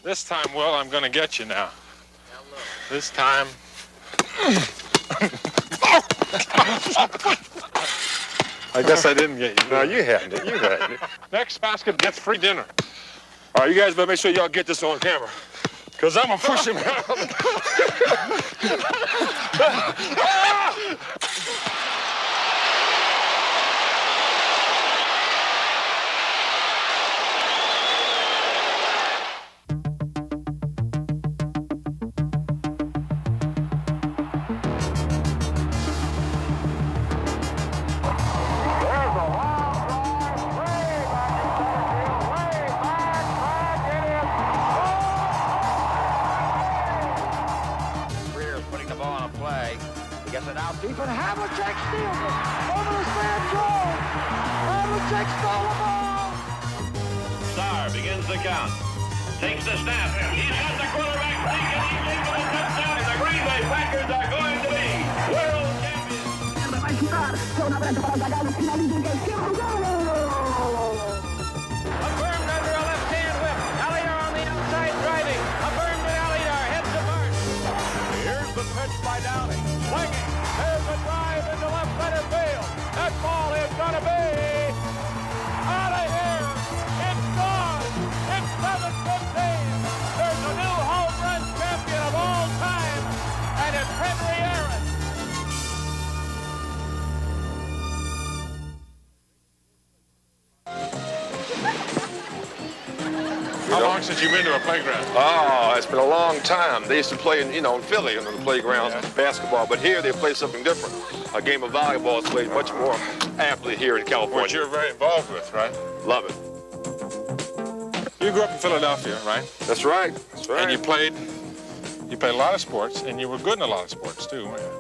This time, Will, I'm going to get you now. This time... I guess I didn't get you. No, you had it. You had it. Next basket gets free dinner. All right, you guys better make sure y'all get this on camera. Because I'm going to push him out. Gets it out deep, and Havlicek steals it. Over the stand goal. Havlicek stole the ball. Starr begins the count. Takes the snap. He's got the quarterback thinking he's in for the touchdown. And the Green Bay Packers are going to be world champions. Affirmed under a left-hand whip. Allier on the outside driving. Affirmed to Allier. Heads to Burns. Here's the pitch by Downing. Swinging. There's a drive into left center field. That ball is going to be out of here. It's gone. It's 7-15. There's a new home run champion of all time, and it's Henry Aaron. How long since you've been to a playground? Oh, it's been a long time. They used to play in Philly on the playground, basketball, but here they play something different. A game of volleyball is played much more aptly here in California. Which you're very involved with, right? Love it. You grew up in Philadelphia, right? That's right. That's right. And you played a lot of sports, and you were good in a lot of sports, too, weren't you?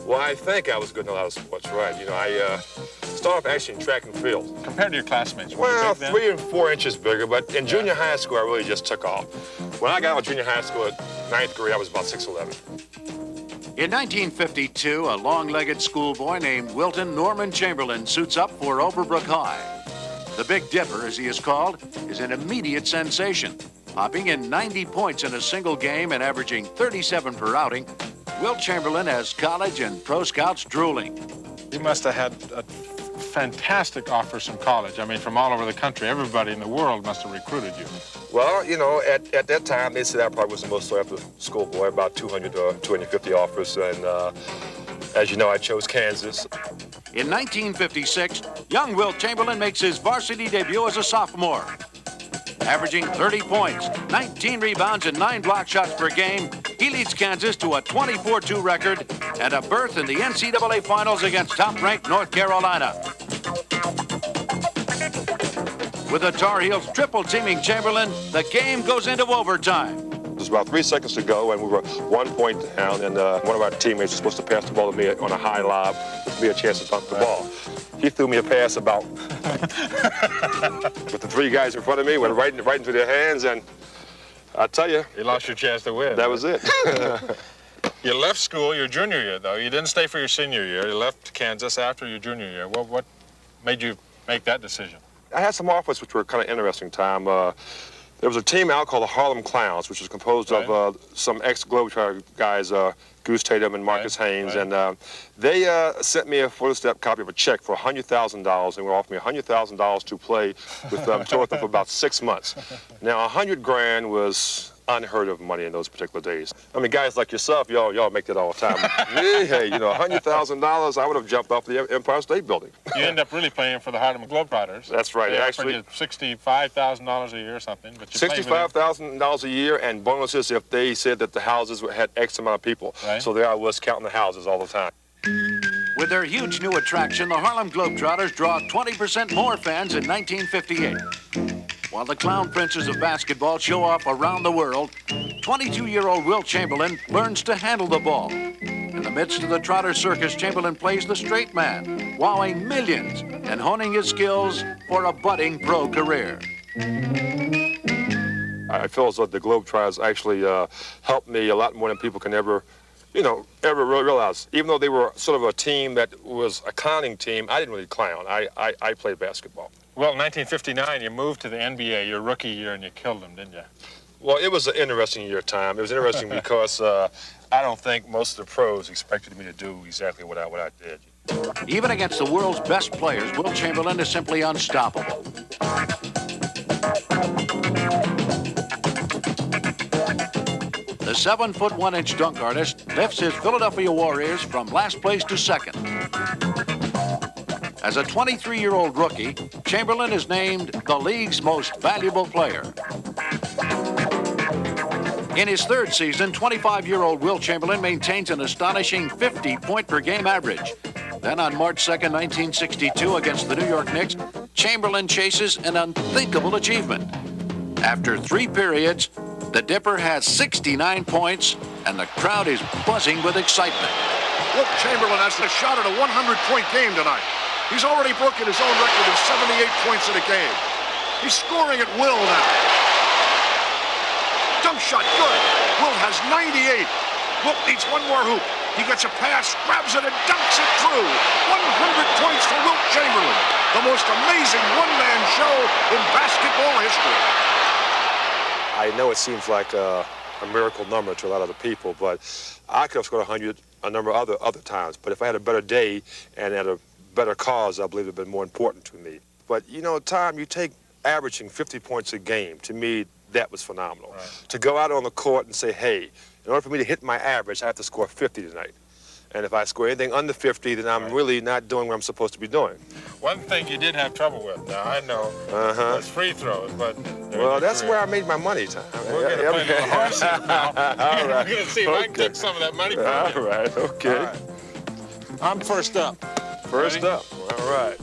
Well, I think I was good in a lot of sports, right. I started off actually in track and field. Compared to your classmates, were you Well, big then? 3 and 4 inches bigger, but in junior high school, I really just took off. When I got out of junior high school at 9th grade, I was about 6'11". In 1952, a long-legged schoolboy named Wilton Norman Chamberlain suits up for Overbrook High. The Big Dipper, as he is called, is an immediate sensation. Hopping in 90 points in a single game and averaging 37 per outing, Wilt Chamberlain has college and pro scouts drooling. You must have had fantastic offers from college. I mean, from all over the country. Everybody in the world must have recruited you. Well, at that time, they said I probably was the most sought after schoolboy, about 200 to 250 offers. And as you know, I chose Kansas. In 1956, young Wilt Chamberlain makes his varsity debut as a sophomore. Averaging 30 points, 19 rebounds, and 9 block shots per game, he leads Kansas to a 24-2 record and a berth in the NCAA Finals against top-ranked North Carolina. With the Tar Heels triple-teaming Chamberlain, the game goes into overtime. There was about 3 seconds to go, and we were 1 point down, and one of our teammates was supposed to pass the ball to me on a high lob, with me a chance to dunk the ball. He threw me a pass about with the 3 guys in front of me, went right into their hands, and I tell you, You lost your chance to win. that was it. You left school your junior year, though. You didn't stay for your senior year. You left Kansas after your junior year. What made you make that decision? I had some offers which were kind of interesting time. There was a team out called the Harlem Clowns, which was composed of some ex-Globetrotter guys, Goose Tatum and Marcus Haynes, and they sent me a photostep copy of a check for $100,000, and were offering me $100,000 to play with them, tour with them for about 6 months. Now, $100 grand was unheard of money in those particular days. I mean, guys like yourself, y'all make that all the time. Hey, $100,000, I would have jumped off the Empire State Building. You end up really playing for the Harlem Globetrotters. That's right. They Actually, offered you $65,000 a year or something. But you $65,000 a year, and bonuses if they said that the houses had X amount of people. Right. So there I was counting the houses all the time. With their huge new attraction, the Harlem Globetrotters draw 20% more fans in 1958. While the clown princes of basketball show off around the world, 22-year-old Wilt Chamberlain learns to handle the ball. In the midst of the Trotter circus, Chamberlain plays the straight man, wowing millions and honing his skills for a budding pro career. I feel as though the Globetrotters actually helped me a lot more than people can ever realize. Even though they were sort of a team that was a clowning team, I didn't really clown. I played basketball. Well, in 1959, you moved to the NBA your rookie year, and you killed them, didn't you? Well, it was an interesting year, Tom. It was interesting because I don't think most of the pros expected me to do exactly what I did. Even against the world's best players, Wilt Chamberlain is simply unstoppable. The 7'1" dunk artist lifts his Philadelphia Warriors from last place to second. As a 23-year-old rookie, Chamberlain is named the league's most valuable player. In his third season, 25-year-old Wilt Chamberlain maintains an astonishing 50-point-per-game average. Then on March 2nd, 1962, against the New York Knicks, Chamberlain chases an unthinkable achievement. After 3 periods, the Dipper has 69 points, and the crowd is buzzing with excitement. Wilt Chamberlain has a shot at a 100-point game tonight. He's already broken his own record of 78 points in a game. He's scoring at will now. Dunk shot, good. Wilt has 98. Wilt needs one more hoop. He gets a pass, grabs it, and dunks it through. 100 points for Wilt Chamberlain. The most amazing one-man show in basketball history. I know it seems like a miracle number to a lot of the people, but I could have scored 100 a number of other times. But if I had a better day and had a better cause, I believe it would have been more important to me. But, you know, Tom, you take averaging 50 points a game. To me, that was phenomenal. Right. To go out on the court and say, hey, in order for me to hit my average, I have to score 50 tonight. And if I score anything under 50, then I'm really not doing what I'm supposed to be doing. One thing you did have trouble with, now I know, was free throws, but... Well, that's where I made my money, Tom. We're going to play a little horse here now. All right. We're going to see if I can take some of that money from you. All right, okay. All right. I'm first up. First Ready? up. All right.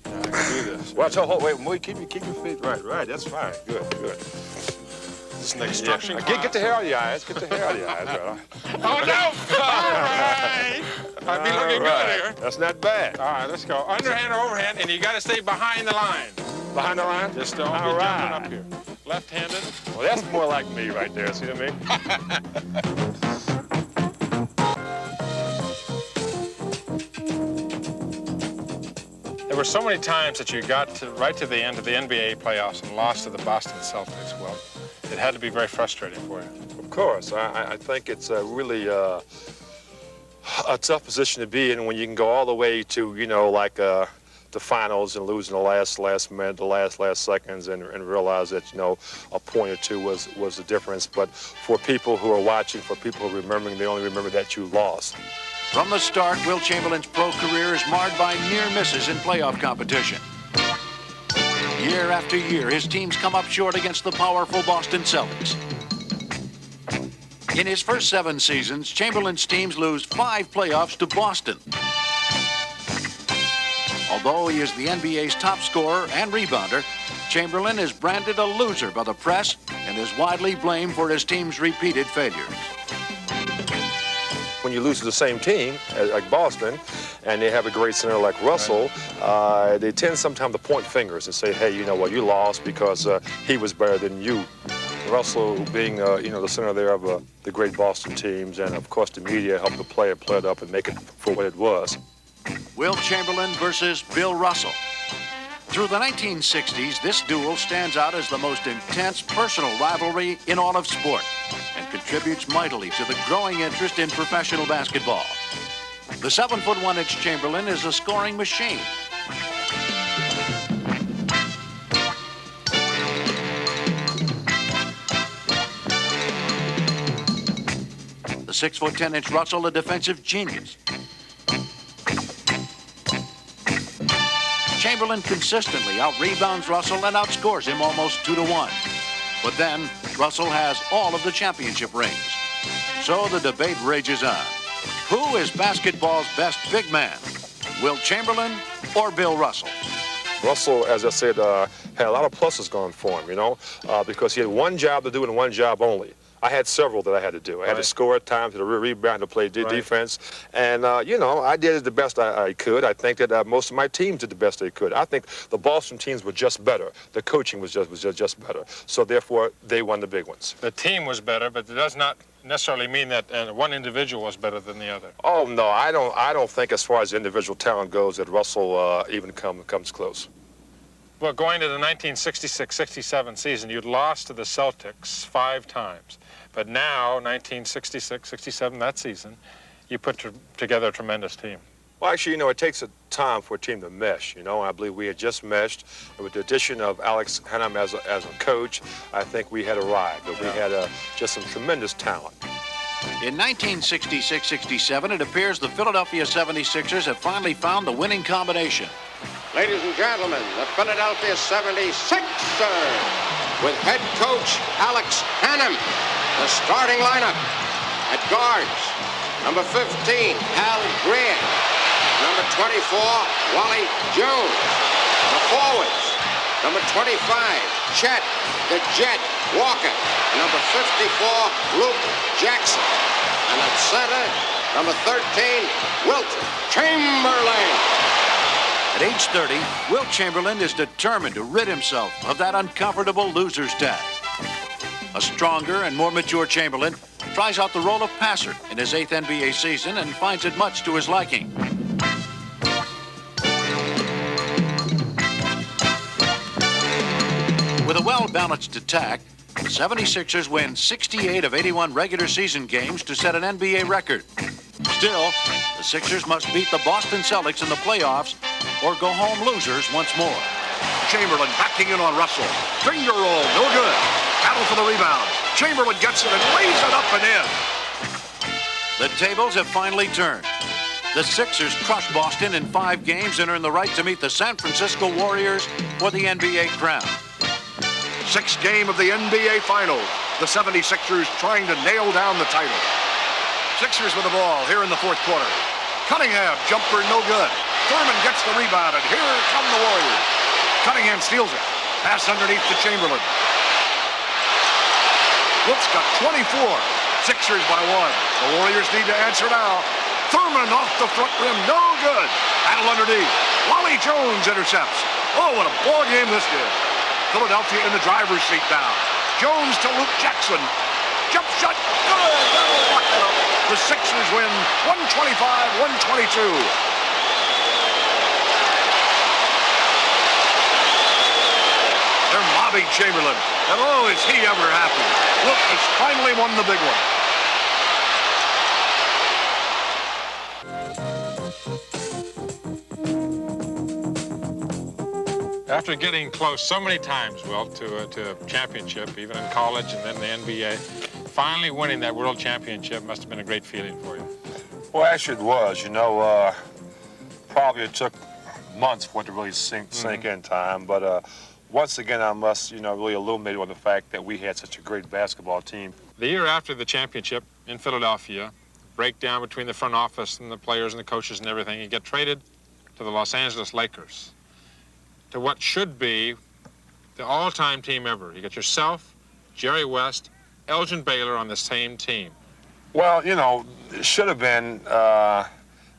Now, I can do this. Watch, hold, wait, keep your feet right, that's fine. Good. This is an instruction class. Get the hair out of your eyes, Right. Oh, no! All right! I'd be looking good here. That's not bad. All right, let's go. Underhand or overhand, and you got to stay behind the line. Behind the line? Just don't be jumping up here. Left-handed. Well, that's more like me right there, see what I mean? There were so many times that you got right to the end of the NBA playoffs and lost to the Boston Celtics. Well, it had to be very frustrating for you. Of course. I think it's really a tough position to be in when you can go all the way to, you know, like the finals and lose in the last minute, the last seconds, and realize that, you know, a point or two was the difference. But for people who are watching, for people who are remembering, they only remember that you lost. From the start, Wilt Chamberlain's pro career is marred by near misses in playoff competition. Year after year, his teams come up short against the powerful Boston Celtics. In his first 7 seasons, Chamberlain's teams lose 5 playoffs to Boston. Although he is the NBA's top scorer and rebounder, Chamberlain is branded a loser by the press and is widely blamed for his team's repeated failures. When you lose to the same team, like Boston, and they have a great center like Russell, they tend sometimes to point fingers and say, hey, you know what, you lost because he was better than you. Russell being, you know, the center there of the great Boston teams, and of course the media helped the player play it up and make it for what it was. Wilt Chamberlain versus Bill Russell. Through the 1960s, this duel stands out as the most intense personal rivalry in all of sport and contributes mightily to the growing interest in professional basketball. The 7'1" Chamberlain is a scoring machine. The 6'10" Russell, a defensive genius. Chamberlain consistently out-rebounds Russell and outscores him almost 2-1. But then, Russell has all of the championship rings. So the debate rages on. Who is basketball's best big man? Wilt Chamberlain or Bill Russell? Russell, as I said, had a lot of pluses going for him, you know, because he had one job to do and one job only. I had several that I had to do. I had to score at times, to rebound, to play defense. And, you know, I did the best I could. I think that most of my teams did the best they could. I think the Boston teams were just better. The coaching was just better. So, therefore, they won the big ones. The team was better, but it does not necessarily mean that one individual was better than the other. Oh, no, I don't think as far as individual talent goes that Russell even comes close. Well, going to the 1966-67 season, you'd lost to the Celtics 5 times. But now, 1966-67, that season, you put together a tremendous team. Well, actually, you know, it takes a time for a team to mesh, you know, and I believe we had just meshed. And with the addition of Alex Hannum as a coach, I think we had arrived. But we had just some tremendous talent. In 1966-67, it appears the Philadelphia 76ers have finally found the winning combination. Ladies and gentlemen, the Philadelphia 76ers with head coach Alex Hannum. The starting lineup at guards, number 15, Hal Greer. Number 24, Wally Jones. The forwards, number 25, Chet the Jet Walker. And number 54, Luke Jackson. And at center, number 13, Wilt Chamberlain. At age 30, Wilt Chamberlain is determined to rid himself of that uncomfortable loser's tag. A stronger and more mature Chamberlain tries out the role of passer in his 8th NBA season and finds it much to his liking. With a well-balanced attack, the 76ers win 68 of 81 regular season games to set an NBA record. Still, the Sixers must beat the Boston Celtics in the playoffs or go home losers once more. Chamberlain backing in on Russell. Finger roll, no good. Battle for the rebound. Chamberlain gets it and lays it up and in. The tables have finally turned. The Sixers crush Boston in 5 games and earn the right to meet the San Francisco Warriors for the NBA crown. 6th game of the NBA Finals. The 76ers trying to nail down the title. Sixers with the ball here in the 4th quarter. Cunningham, jumper, no good. Thurman gets the rebound, and here come the Warriors. Cunningham steals it. Pass underneath to Chamberlain. Wilt's got 24. Sixers by 1. The Warriors need to answer now. Thurman off the front rim, no good. Battle underneath. Wally Jones intercepts. Oh, what a ball game this is. Philadelphia in the driver's seat now. Jones to Luke Jackson. Jump shot, good. That'll lock it up. The Sixers win 125-122. They're mobbing Chamberlain. And oh, is he ever happy. Wilt has finally won the big one. After getting close so many times, Wilt, to a championship, even in college and then the NBA, finally winning that world championship must have been a great feeling for you. Well, actually it was, you know, probably it took months for it to really sink in time, but once again I must, you know, really illuminate on the fact that we had such a great basketball team. The year after the championship in Philadelphia, breakdown between the front office and the players and the coaches and everything, you get traded to the Los Angeles Lakers, to what should be the all-time team ever. You get yourself, Jerry West, Elgin Baylor on the same team. Well, you know, it should have been,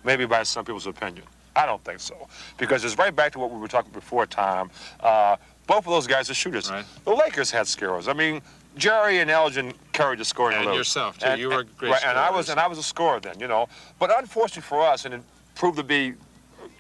maybe by some people's opinion. I don't think so. Because it's right back to what we were talking before, Tom. Both of those guys are shooters. Right. The Lakers had scorers. I mean, Jerry and Elgin carried the scoring load. And yourself, too. You were a great right, scorer. and I was a scorer then, you know. But unfortunately for us, and it proved to be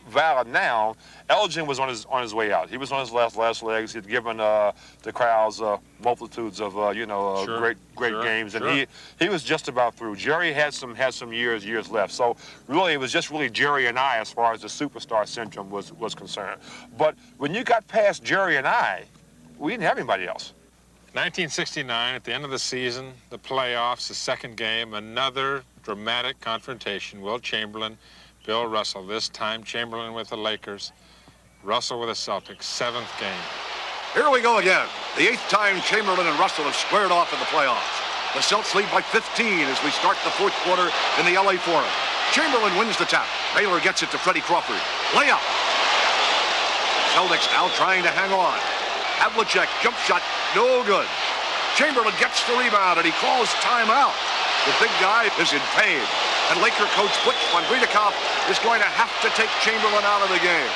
valid now, Elgin was on his way out. He was on his last legs. He'd given the crowds multitudes of great games, and he was just about through. Jerry had some years left. So really, it was just really Jerry and I as far as the superstar syndrome was concerned. But when you got past Jerry and I, we didn't have anybody else. 1969, at the end of the season, the playoffs, the second game, another dramatic confrontation. Wilt Chamberlain, Bill Russell, this time Chamberlain with the Lakers, Russell with the Celtics, 7th game. Here we go again. The 8th time Chamberlain and Russell have squared off in the playoffs. The Celts lead by 15 as we start the 4th quarter in the LA Forum. Chamberlain wins the tap. Baylor gets it to Freddie Crawford. Layup. Celtics now trying to hang on. Havlicek, jump shot, no good. Chamberlain gets the rebound and he calls timeout. The big guy is in pain. And Laker coach Butch von Bredekamp is going to have to take Chamberlain out of the game.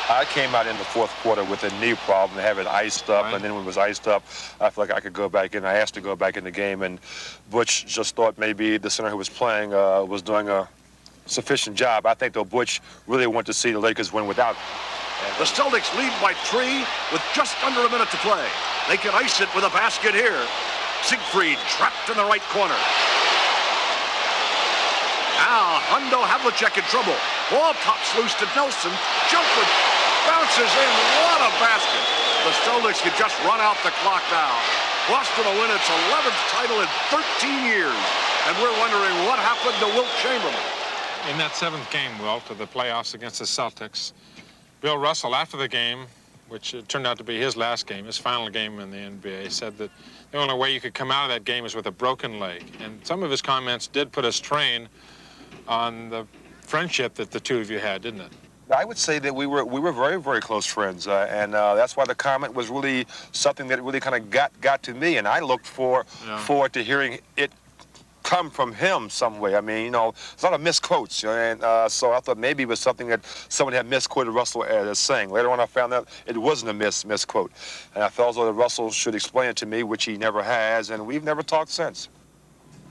I came out in the 4th quarter with a knee problem, have it iced up, and then when it was iced up, I felt like I could go back in. I asked to go back in the game, and Butch just thought maybe the center who was playing was doing a sufficient job. I think, though, Butch really wanted to see the Lakers win without me. The Celtics lead by 3 with just under a minute to play. They can ice it with a basket here. Siegfried trapped in the right corner. Now, Hundo Havlicek in trouble. Ball pops loose to Nelson. Jumper bounces in. What a basket. The Celtics could just run out the clock now. Boston will win its 11th title in 13 years. And we're wondering what happened to Wilt Chamberlain. In that 7th game, Wilt, of the playoffs against the Celtics, Bill Russell, after the game, which turned out to be his last game, his final game in the NBA, said that the only way you could come out of that game was with a broken leg. And some of his comments did put a strain on the friendship that the two of you had, didn't it? I would say that we were very, very close friends, and that's why the comment was really something that really kind of got to me, and I looked forward to hearing it come from him some way. I mean, you know, it's not a misquotes, you know, and so I thought maybe it was something that someone had misquoted Russell as saying. Later on, I found out it wasn't a misquote, and I felt as though that Russell should explain it to me, which he never has, and we've never talked since.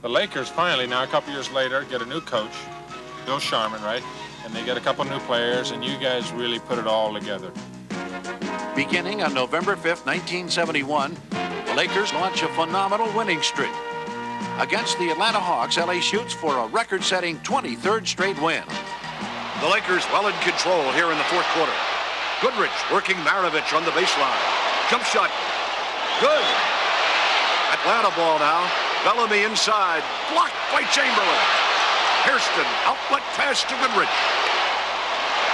The Lakers finally, now a couple years later, get a new coach, Wilt Chamberlain, right? And they get a couple new players, and you guys really put it all together. Beginning on November 5th, 1971, the Lakers launch a phenomenal winning streak. Against the Atlanta Hawks, LA shoots for a record-setting 23rd straight win. The Lakers well in control here in the 4th quarter. Goodrich working Maravich on the baseline. Jump shot. Good. Atlanta ball now. Bellamy inside. Blocked by Chamberlain. Hairston, outlet pass to Goodrich.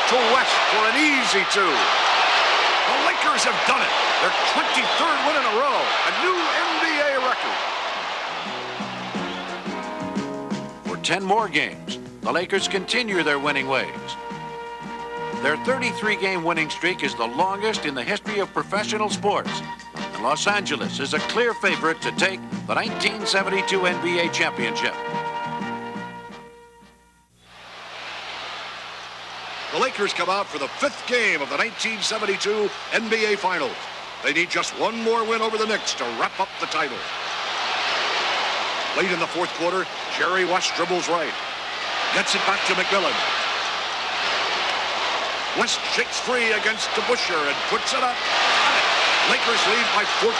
To West for an easy 2. The Lakers have done it. Their 23rd win in a row. A new NBA record. For 10 more games, the Lakers continue their winning ways. Their 33-game winning streak is the longest in the history of professional sports. And Los Angeles is a clear favorite to take the 1972 NBA championship. The Lakers come out for the 5th game of the 1972 NBA Finals. They need just one more win over the Knicks to wrap up the title. Late in the 4th quarter, Jerry West dribbles right. Gets it back to McMillan. West shakes free against DeBusschere and puts it up. Lakers lead by 14.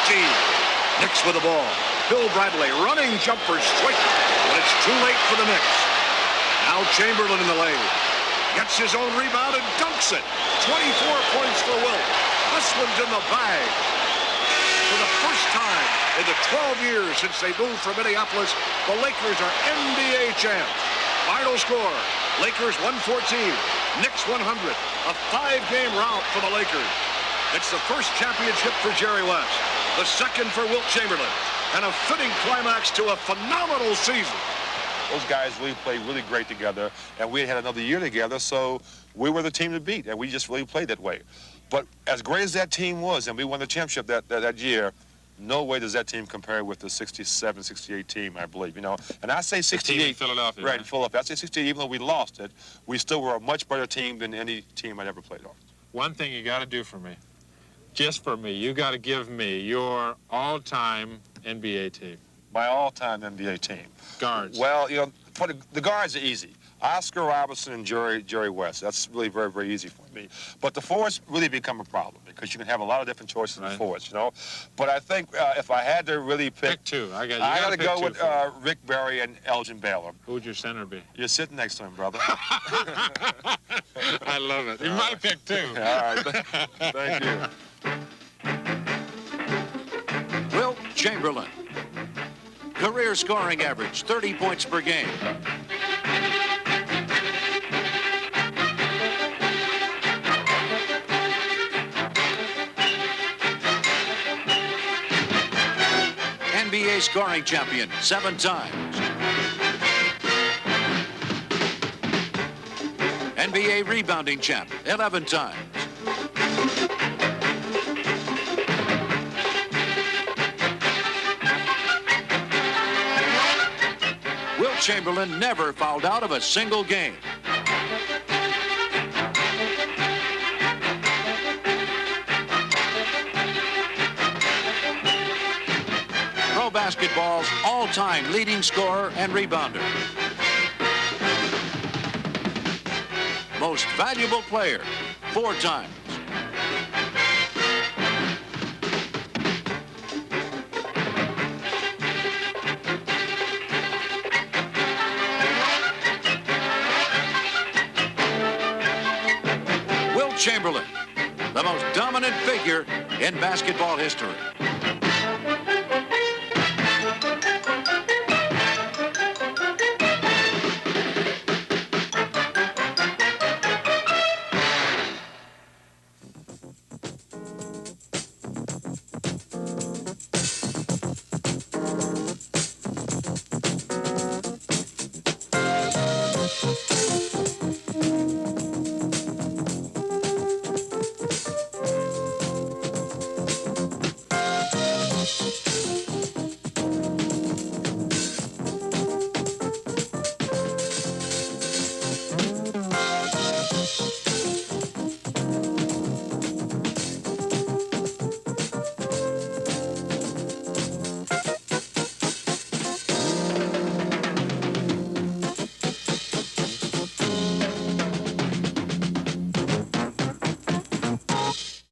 Knicks with the ball. Bill Bradley running jumper straight, but it's too late for the Knicks. Now Chamberlain in the lane. Gets his own rebound and dunks it. 24 points for Wilt. This one's in the bag. For the first time in the 12 years since they moved from Minneapolis, the Lakers are NBA champs. Final score, Lakers 114, Knicks 100. A 5-game rout for the Lakers. It's the first championship for Jerry West, the second for Wilt Chamberlain, and a fitting climax to a phenomenal season. Those guys really played really great together, and we had another year together, so we were the team to beat, and we just really played that way. But as great as that team was, and we won the championship that year, no way does that team compare with the 67, 68 team, I believe, you know. And I say 68. In Philadelphia. Right, in Philadelphia. I say 68, even though we lost it, we still were a much better team than any team I'd ever played on. One thing you got to do for me, just for me, you got to give me your all-time NBA team. My all-time NBA team. Guards. Well, you know, for the guards are easy. Oscar Robertson and Jerry West. That's really very, very easy for me. But the forwards really become a problem because you can have a lot of different choices in forwards, you know. But I think if I had to really pick 2. I got to go with Rick Barry and Elgin Baylor. Who would your center be? You're sitting next to him, brother. I love it. You might pick 2. All right. Thank you. Wilt Chamberlain. Career scoring average, 30 points per game. NBA scoring champion 7 times. NBA rebounding champ 11 times. Wilt Chamberlain never fouled out of a single game. Pro basketball's all-time leading scorer and rebounder. Most valuable player 4 times. Chamberlain, the most dominant figure in basketball history.